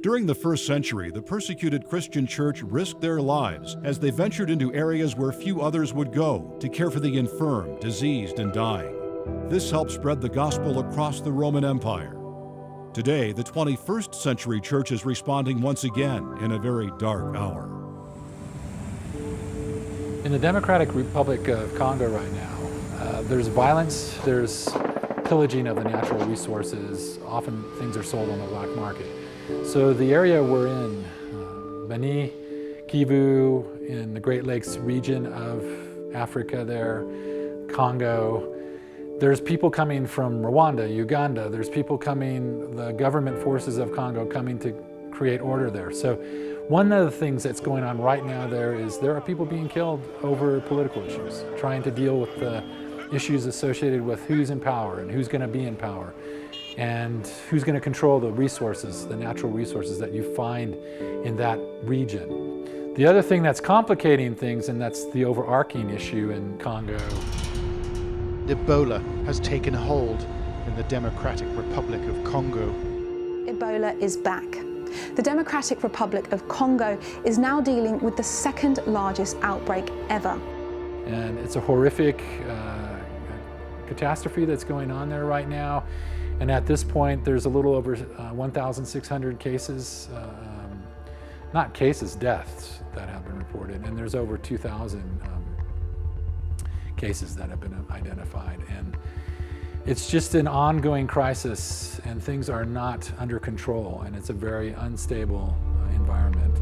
During the first century, the persecuted Christian church risked their lives as they ventured into areas where few others would go to care for the infirm, diseased, and dying. This helped spread the gospel across the Roman Empire. Today, the 21st century church is responding once again in a very dark hour. In the Democratic Republic of Congo right now, there's violence, there's pillaging of the natural resources. Often things are sold on the black market. So the area we're in, Beni, Kivu, in the Great Lakes region of Africa there, Congo, there's people coming from Rwanda, Uganda, there's people coming, the government forces of Congo coming to create order there. So one of the things that's going on right now there are people being killed over political issues, trying to deal with the issues associated with who's in power and who's going to be in power and who's going to control the resources, the natural resources that you find in that region. The other thing that's complicating things, and that's the overarching issue in Congo. Ebola has taken hold in the Democratic Republic of Congo. Ebola is back. The Democratic Republic of Congo is now dealing with the second largest outbreak ever. And it's a horrific catastrophe that's going on there right now. And at this point, there's a little over 1,600 cases, not cases, deaths that have been reported. And there's over 2,000 cases that have been identified. And it's just an ongoing crisis, and things are not under control, and it's a very unstable environment.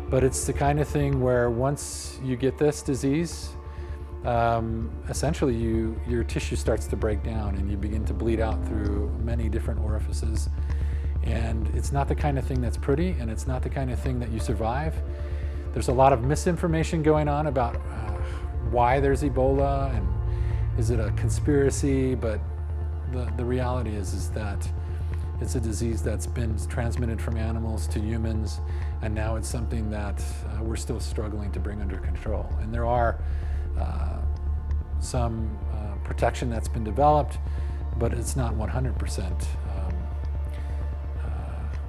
But it's the kind of thing where once you get this disease, essentially your tissue starts to break down and you begin to bleed out through many different orifices. And it's not the kind of thing that's pretty, and it's not the kind of thing that you survive. There's a lot of misinformation going on about why there's Ebola and is it a conspiracy, but the reality is that it's a disease that's been transmitted from animals to humans, and now it's something that we're still struggling to bring under control. And there are some protection that's been developed, but it's not 100%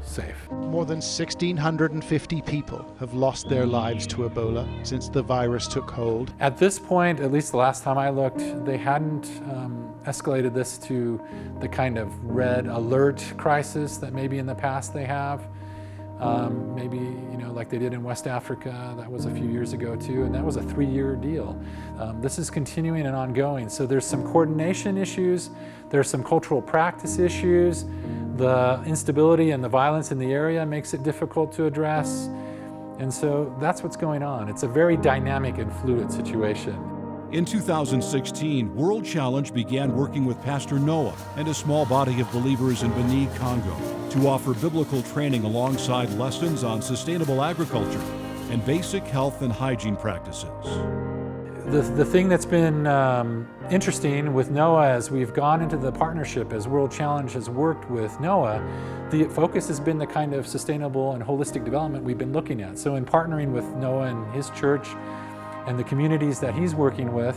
safe. More than 1,650 people have lost their lives to Ebola since the virus took hold. At this point, at least the last time I looked, they hadn't escalated this to the kind of red alert crisis that maybe in the past they have. Maybe, like they did in West Africa, that was a few years ago too, and that was a 3-year deal. This is continuing and ongoing. So there's some coordination issues, there's some cultural practice issues, the instability and the violence in the area makes it difficult to address. And so that's what's going on. It's a very dynamic and fluid situation. In 2016, World Challenge began working with Pastor Noah and a small body of believers in Beni, Congo, to offer biblical training alongside lessons on sustainable agriculture and basic health and hygiene practices. The thing that's been interesting with NOAA as we've gone into the partnership, as World Challenge has worked with NOAA, the focus has been the kind of sustainable and holistic development we've been looking at. So in partnering with NOAA and his church and the communities that he's working with,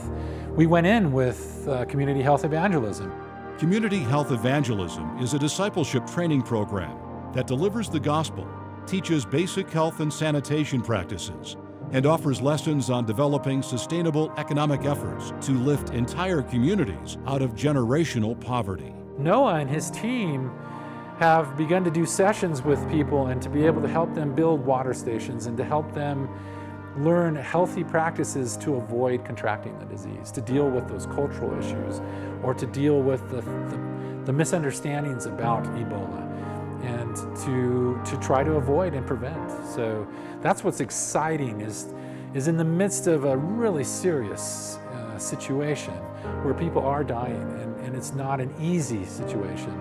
we went in with community health evangelism. Community Health Evangelism is a discipleship training program that delivers the gospel, teaches basic health and sanitation practices, and offers lessons on developing sustainable economic efforts to lift entire communities out of generational poverty. Noah and his team have begun to do sessions with people and to be able to help them build water stations and to help them learn healthy practices to avoid contracting the disease, to deal with those cultural issues, or to deal with the misunderstandings about Ebola, and to try to avoid and prevent. So that's what's exciting is in the midst of a really serious situation where people are dying, and it's not an easy situation.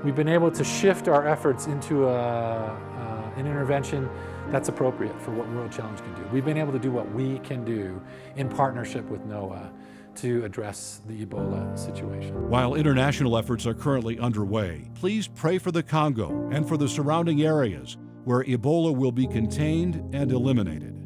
We've been able to shift our efforts into an intervention that's appropriate for what World Challenge can do. We've been able to do what we can do in partnership with NOAA to address the Ebola situation. While international efforts are currently underway, please pray for the Congo and for the surrounding areas where Ebola will be contained and eliminated.